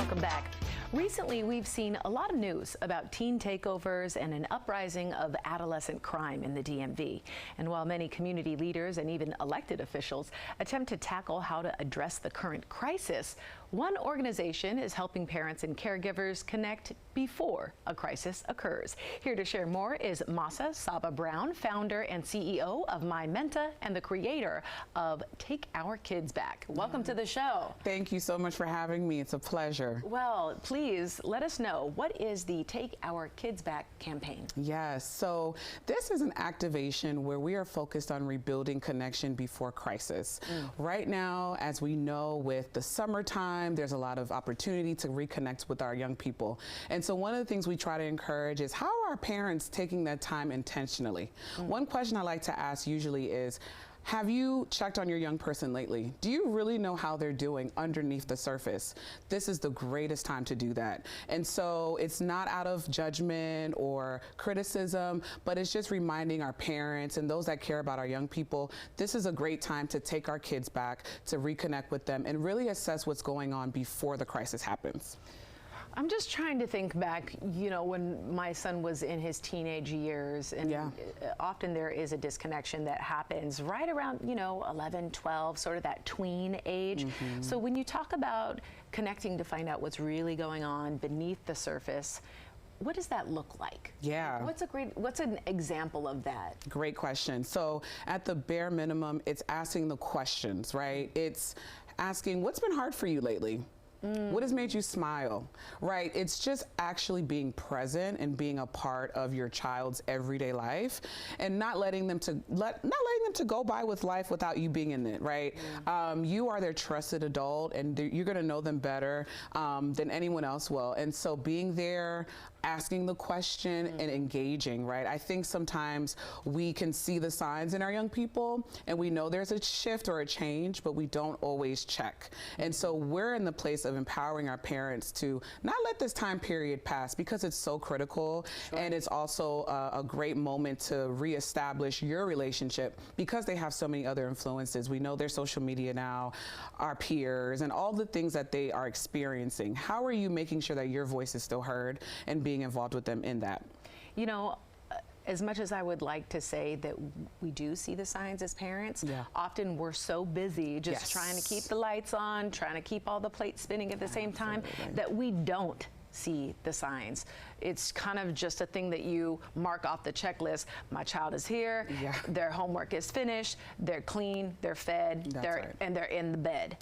Welcome back. Recently, we've seen a lot of news about teen takeovers and an uprising of adolescent crime in the DMV. And while many community leaders and even elected officials attempt to tackle how to address the current crisis, one organization is helping parents and caregivers connect before a crisis occurs. Here to share more is Massa Saba Brown, founder and CEO of MyMenta and the creator of Take Our Kids Back. Welcome to the show. Thank you so much for having me. It's a pleasure. Well, please let us know, what is the Take Our Kids Back campaign? Yes, so this is an activation where we are focused on rebuilding connection before crisis. Right now, as we know, with the summertime, there's a lot of opportunity to reconnect with our young people. And so one of the things we try to encourage is, how are our parents taking that time intentionally? One question I like to ask usually is, have you checked on your young person lately? Do you really know how they're doing underneath the surface? This is the greatest time to do that. And so it's not out of judgment or criticism, but it's just reminding our parents and those that care about our young people, this is a great time to take our kids back, to reconnect with them, and really assess what's going on before the crisis happens. I'm just trying to think back, you know, when my son was in his teenage years, and often there is a disconnection that happens right around, you know, 11, 12, sort of that tween age. So when you talk about connecting to find out what's really going on beneath the surface, what does that look like? Yeah. What's an example of that? Great question. So at the bare minimum, it's asking the questions, right? It's asking, what's been hard for you lately? What has made you smile, right? It's just actually being present and being a part of your child's everyday life, and not letting them to go by with life without you being in it, right? You are their trusted adult, and you're going to know them better than anyone else will. And so being there, asking the question and engaging, right? I think sometimes we can see the signs in our young people and we know there's a shift or a change, but we don't always check. And so we're in the place of empowering our parents to not let this time period pass, because it's so critical. And it's also a great moment to reestablish your relationship, because they have so many other influences. We know their social media now, our peers, and all the things that they are experiencing. How are you making sure that your voice is still heard and being involved with them in that? You know, as much as I would like to say that we do see the signs as parents, often we're so busy just trying to keep the lights on, trying to keep all the plates spinning at the same time, that we don't see the signs. It's kind of just a thing that you mark off the checklist. My child is here, their homework is finished, they're clean, they're fed, and they're in the bed.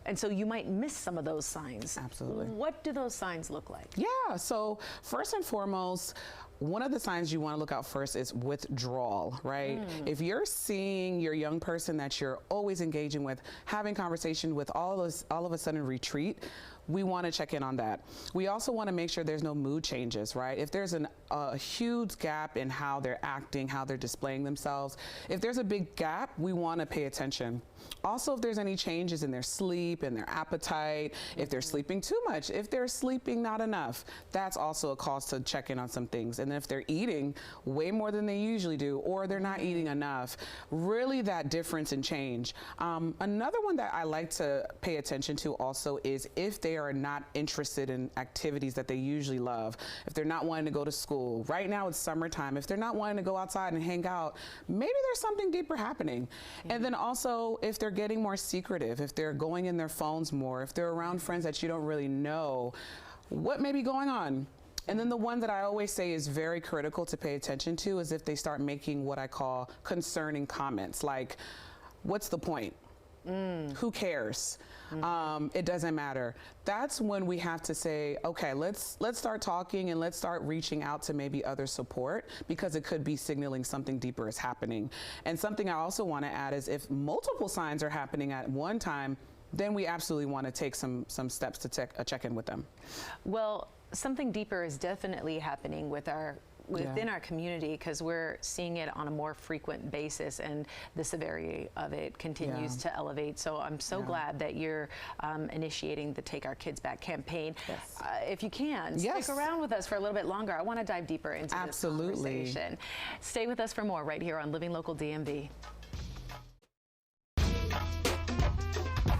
And so you might miss some of those signs. Absolutely. What do those signs look like? Yeah, so first and foremost, one of the signs you want to look out first is withdrawal, right? If you're seeing your young person that you're always engaging with, having conversation with, all of a sudden retreat, we want to check in on that. We also want to make sure there's no mood changes, right? If there's a huge gap in how they're acting, how they're displaying themselves, if there's a big gap, we want to pay attention. Also, if there's any changes in their sleep and their appetite, if they're sleeping too much, if they're sleeping not enough, that's also a cause to check in on some things. And if they're eating way more than they usually do, or they're not eating enough, really that difference in change. Another one that I like to pay attention to also is if they are not interested in activities that they usually love. If they're not wanting to go to school. Right now it's summertime. If they're not wanting to go outside and hang out, maybe there's something deeper happening. And then also, if they're getting more secretive, if they're going in their phones more, if they're around friends that you don't really know, what may be going on? And then the one that I always say is very critical to pay attention to is if they start making what I call concerning comments, like, what's the point? Who cares? It doesn't matter. That's when we have to say, okay, let's start talking, and let's start reaching out to maybe other support, because it could be signaling something deeper is happening. And something I also want to add is, if multiple signs are happening at one time, then we absolutely want to take some steps to check in with them. Well, something deeper is definitely happening within our community, because we're seeing it on a more frequent basis, and the severity of it continues to elevate. So I'm so glad that you're initiating the Take Our Kids Back campaign. If you can, stick around with us for a little bit longer. I want to dive deeper into this conversation. Stay with us for more right here on Living Local DMV.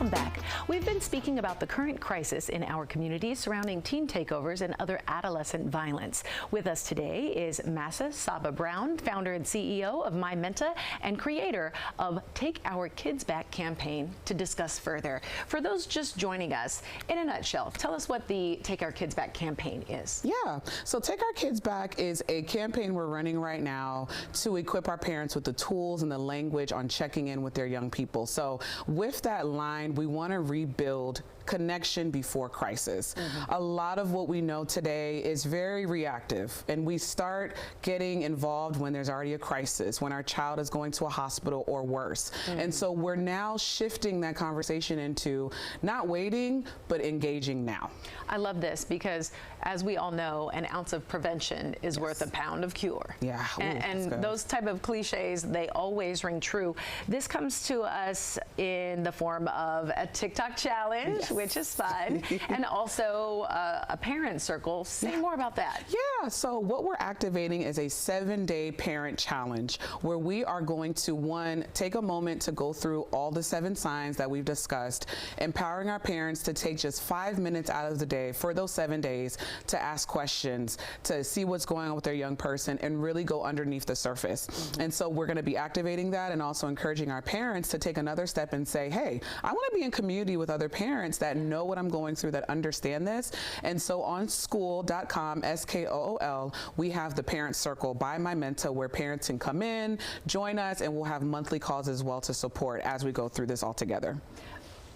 Welcome back. We've been speaking about the current crisis in our community surrounding teen takeovers and other adolescent violence. With us today is Massa Saba Brown, founder and CEO of MyMenta and creator of Take Our Kids Back campaign, to discuss further. For those just joining us, in a nutshell, tell us what the Take Our Kids Back campaign is. Yeah, so Take Our Kids Back is a campaign we're running right now to equip our parents with the tools and the language on checking in with their young people. So with that line, we want to rebuild connection before crisis. A lot of what we know today is very reactive, and we start getting involved when there's already a crisis, when our child is going to a hospital or worse. And so we're now shifting that conversation into not waiting, but engaging now. I love this because, as we all know, an ounce of prevention is worth a pound of cure. Yeah. Ooh, and those type of cliches, they always ring true. This comes to us in the form of a TikTok challenge, which is fun, and also a parent circle. Say more about that. Yeah, so what we're activating is a 7-day parent challenge where we are going to, one, take a moment to go through all the 7 signs that we've discussed, empowering our parents to take just 5 minutes out of the day for those 7 days to ask questions, to see what's going on with their young person, and really go underneath the surface. And so we're going to be activating that and also encouraging our parents to take another step and say, hey, I want to be in community with other parents that know what I'm going through, that understand this. And so on school.com, SKOOL, we have the Parent Circle by MyMenta, where parents can come in, join us, and we'll have monthly calls as well to support as we go through this all together.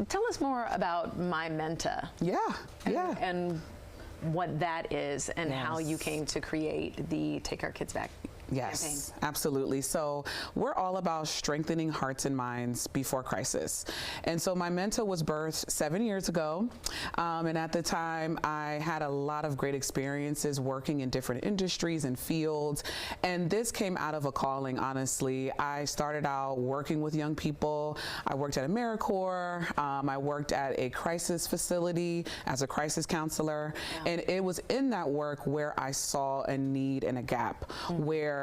Tell us more about MyMenta. And what that is, and how you came to create the Take Our Kids Back campaign. Absolutely. So we're all about strengthening hearts and minds before crisis. And so MyMenta was birthed 7 years ago. And at the time, I had a lot of great experiences working in different industries and fields. And this came out of a calling, honestly. I started out working with young people. I worked at AmeriCorps. I worked at a crisis facility as a crisis counselor. And it was in that work where I saw a need and a gap, where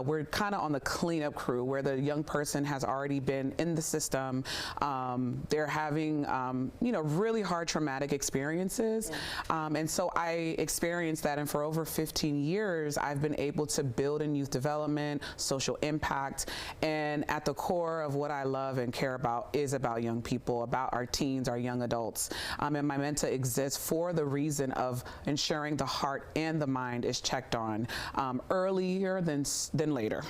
we're kind of on the cleanup crew, where the young person has already been in the system. They're having, really hard traumatic experiences. And so I experienced that. And for over 15 years, I've been able to build in youth development, social impact. And at the core of what I love and care about is about young people, about our teens, our young adults. And MyMenta exists for the reason of ensuring the heart and the mind is checked on earlier than later.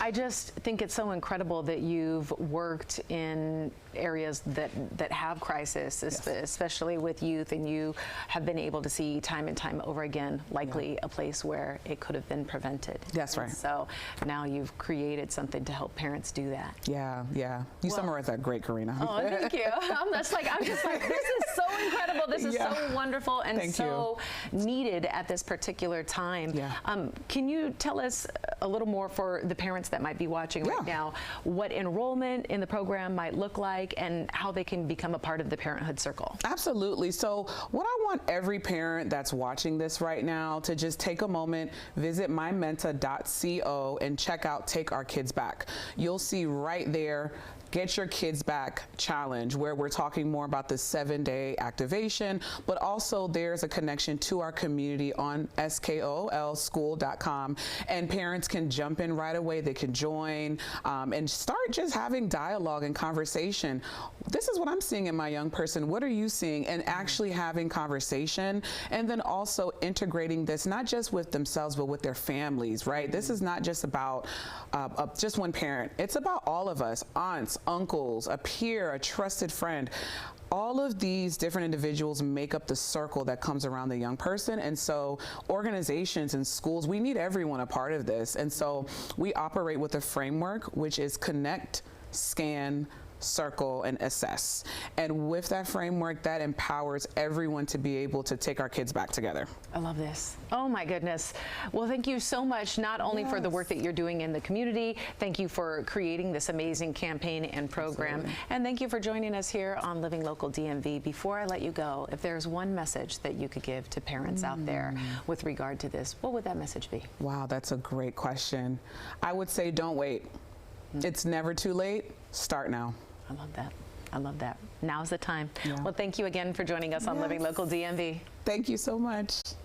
I just think it's so incredible that you've worked in areas that have crisis, especially with youth, and you have been able to see time and time over again, likely a place where it could have been prevented. That's right. So now you've created something to help parents do that. Yeah. You summarized that great, Karina. Oh, thank you. I'm just like, this is so incredible. This is so wonderful and so needed at this particular time. Can you tell us a little more, for the parents that might be watching right now, what enrollment in the program might look like and how they can become a part of the Parenthood Circle? Absolutely. So what I want every parent that's watching this right now to just take a moment, visit mymenta.co and check out Take Our Kids Back. You'll see right there, Get Your Kids Back challenge, where we're talking more about the 7-day activation, but also there's a connection to our community on SKOOLschool.com, and parents can jump in right away. They can join and start just having dialogue and conversation. This is what I'm seeing in my young person. What are you seeing? And actually having conversation, and then also integrating this not just with themselves, but with their families, right? This is not just about just one parent. It's about all of us, aunts, uncles, a peer, a trusted friend. All of these different individuals make up the circle that comes around the young person. And so organizations and schools, we need everyone a part of this. And so we operate with a framework, which is connect, scan, circle, and assess. And with that framework, that empowers everyone to be able to take our kids back together. I love this. Oh my goodness. Well, thank you so much, not only for the work that you're doing in the community, thank you for creating this amazing campaign and program, and thank you for joining us here on Living Local DMV. Before I let you go, if there's one message that you could give to parents out there with regard to this, what would that message be? Wow, that's a great question. I would say don't wait. It's never too late. Start now. I love that. I love that. Now's the time. Yeah. Well, thank you again for joining us on Living Local DMV. Thank you so much.